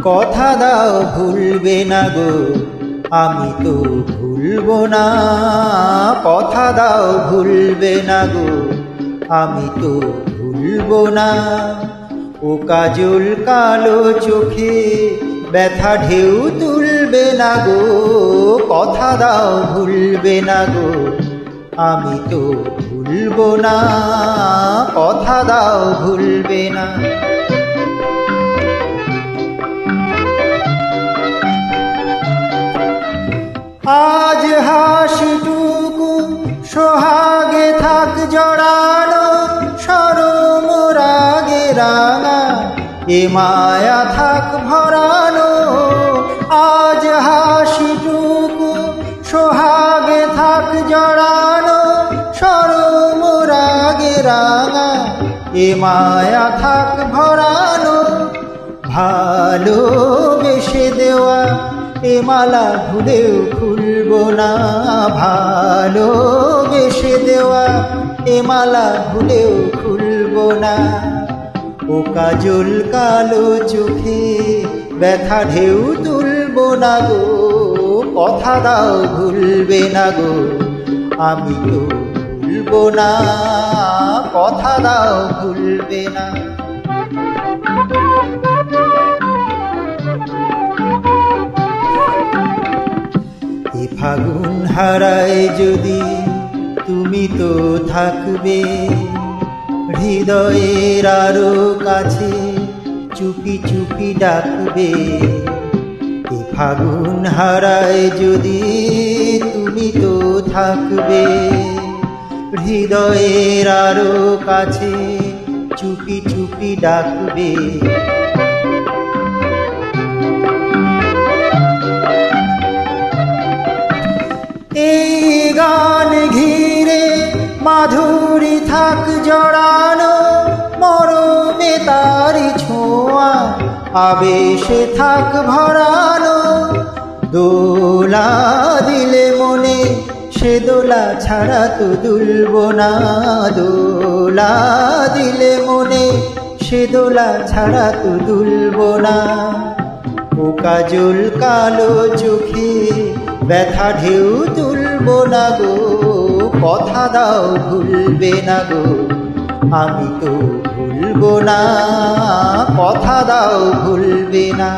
কথা দাও ভুলবে না গো, আমি তো ভুলবো না। কথা দাও ভুলবে না গো, আমি তো ভুলবো না। ও কাজল কালো চোখে ব্যথা ঢেউ তুলবে না গো, কথা দাও ভুলবে না গো, আমি তো ভুলবো না। কথা দাও ভুলবে না। আজ হাসিটুকু সোহাগে থাক জড়ানো, শরম রাগে রাঙা এ মায়া থাক ভরানো। আজ হাসিটুকু সোহাগে থাক জড়ানো, শরম রাগে রাঙা এ মায়া থাক ভরানো। ভালোবেসে দেওয়া এ মালা ভুলেও খুলবো না। ভালোবেসে দেওয়া এ মালা ভুলেও খুলবো না। ও কাজল কালো চোখে ব্যথা ঢেউ তুলবো না গো, কথা দাও ভুলবে না গো, আমি তো ভুলবো না। কথা দাও ভুলবে না। এ ফাগুন হারায় যদি তুমি তো থাকবে, হৃদয়ের আরো কাছে চুপি চুপি ডাকবে। এ ফাগুন হারায় যদি তুমি তো থাকবে, হৃদয়ের আরো কাছে চুপি চুপি ডাকবে। এই গান ঘিরে মাধুরী থাক জড়ানো, মরমে তারি ছোঁয়া আবেশে থাক ভরানো। দোলা দিলে মনে সে দোলা ছাড়া তো দুলবো না। দোলা দিলে মনে সে দোলা ছাড়া তো দুলবো না। ও কাজল কালো চোখে ব্যথা ঢেউ তুলবো না গো, কথা দাও ভুলবে না গো, আমি তো ভুলবো না। কথা দাও ভুলবে না।